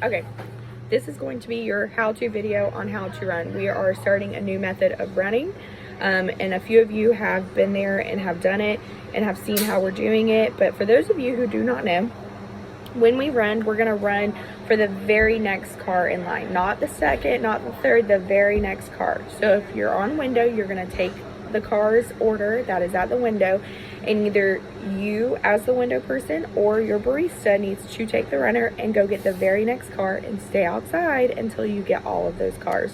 Okay, this is going to be your how-to video on how to run. We are starting a new method of running, and a few of you have been there and have done it and have seen how we're doing it. But for those of you who do not know, when we run, we're gonna run for the very next car in line, not the second, not the third, the very next car. So if you're on window, you're gonna take the car's order that is at the window, and either you as the window person or your barista needs to take the runner and go get the very next car and stay outside until you get all of those cars.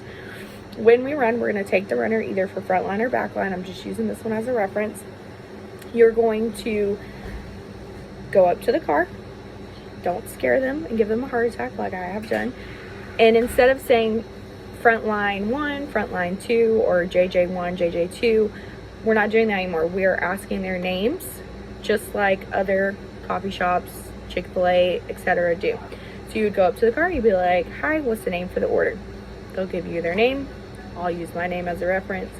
When we run, we're going to take the runner either for front line or back line. I'm just using this one as a reference. You're going to go up to the car. Don't scare them and give them a heart attack like I have done. And instead of saying front line 1, front line 2, or JJ1, JJ2, we're not doing that anymore. We are asking their names, just like other coffee shops, Chick-fil-A, etc. do. So you would go up to the car, you'd be like, hi, what's the name for the order? They'll give you their name. I'll use my name as a reference.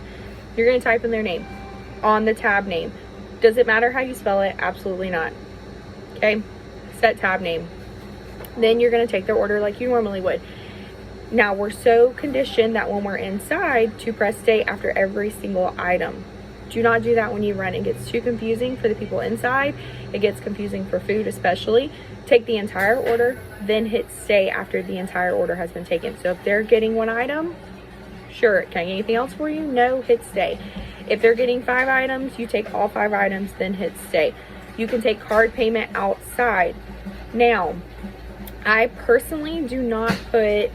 You're going to type in their name on the tab name. Does it matter how you spell it? Absolutely not. Okay, set tab name. Then you're going to take their order like you normally would. Now, we're so conditioned that when we're inside to press stay after every single item. Do not do that when you run. It gets too confusing for the people inside. It gets confusing for food especially. Take the entire order, then hit stay after the entire order has been taken. So if they're getting one item, sure. Can I get anything else for you? No, hit stay. If they're getting 5 items, you take all 5 items, then hit stay. You can take card payment outside. Now, I personally do not put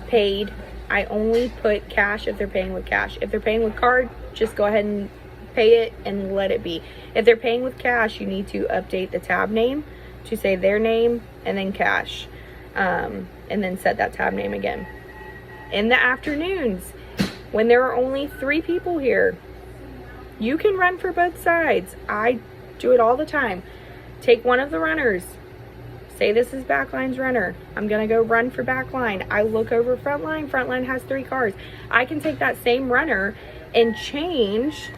paid. I only put cash if they're paying with cash. If they're paying with card, just go ahead and pay it and let it be. If they're paying with cash, you need to update the tab name to say their name and then cash, and then set that tab name again. In the afternoons, when there are only 3 people here, you can run for both sides. I do it all the time. Take one of the runners. Say this is backline's runner. I'm gonna go run for backline. I look over frontline. Frontline has 3 cars. I can take that same runner and change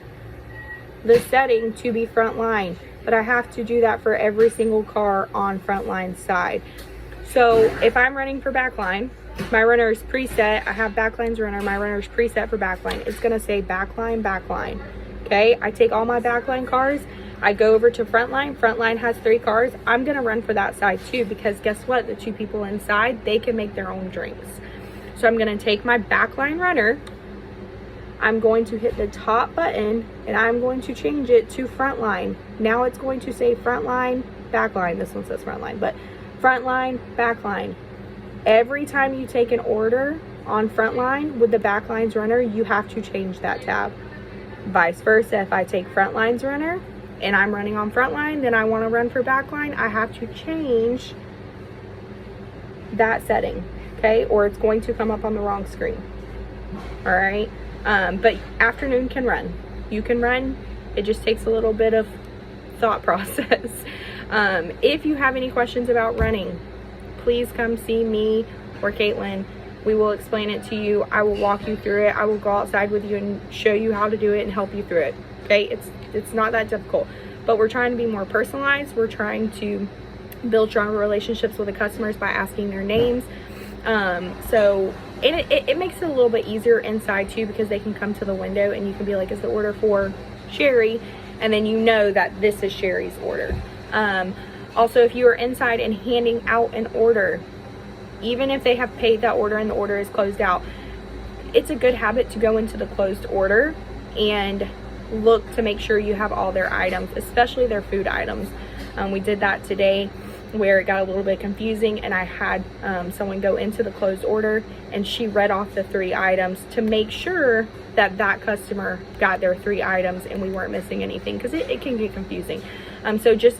the setting to be frontline, but I have to do that for every single car on frontline side. So if I'm running for backline, my runner is preset. I have backline's runner. My runner is preset for backline. It's gonna say backline, backline. Okay, I take all my backline cars. I go over to frontline. Frontline has 3 cars. I'm gonna run for that side too, because guess what? The 2 people inside, they can make their own drinks. So I'm gonna take my backline runner. I'm going to hit the top button and I'm going to change it to frontline. Now it's going to say frontline, backline. This one says frontline, but frontline, backline. Every time you take an order on frontline with the backline's runner, you have to change that tab. Vice versa, if I take frontline's runner and I'm running on frontline, then I want to run for backline, I have to change that setting, okay? Or it's going to come up on the wrong screen. All right, but afternoon can run. You can run. It just takes a little bit of thought process. If you have any questions about running, please come see me or Caitlin. We will explain it to you. I will walk you through it. I will go outside with you and show you how to do it and help you through it. Okay, it's not that difficult, but we're trying to be more personalized. We're trying to build stronger relationships with the customers by asking their names. So it makes it a little bit easier inside too, because they can come to the window and you can be like, is the order for Sherry? And then you know that this is Sherry's order. Also, if you are inside and handing out an order, even if they have paid that order and the order is closed out, it's a good habit to go into the closed order and look to make sure you have all their items, especially their food items. We did that today where it got a little bit confusing, and I had someone go into the closed order and she read off the 3 items to make sure that that customer got their 3 items and we weren't missing anything, because it can get confusing. So just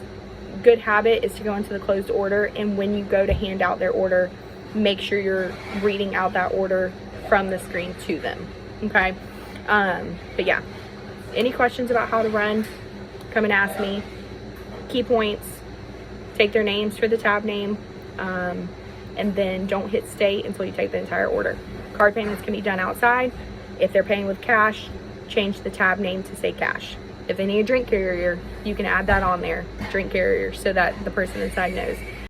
good habit is to go into the closed order, and when you go to hand out their order, make sure you're reading out that order from the screen to them. Okay, but yeah, any questions about how to run, come and ask me. Key points: take their names for the tab name, and then don't hit stay until you take the entire order. Card payments can be done outside. If they're paying with cash, change the tab name to say cash. If they need a drink carrier, you can add that on there, drink carrier, so that the person inside knows.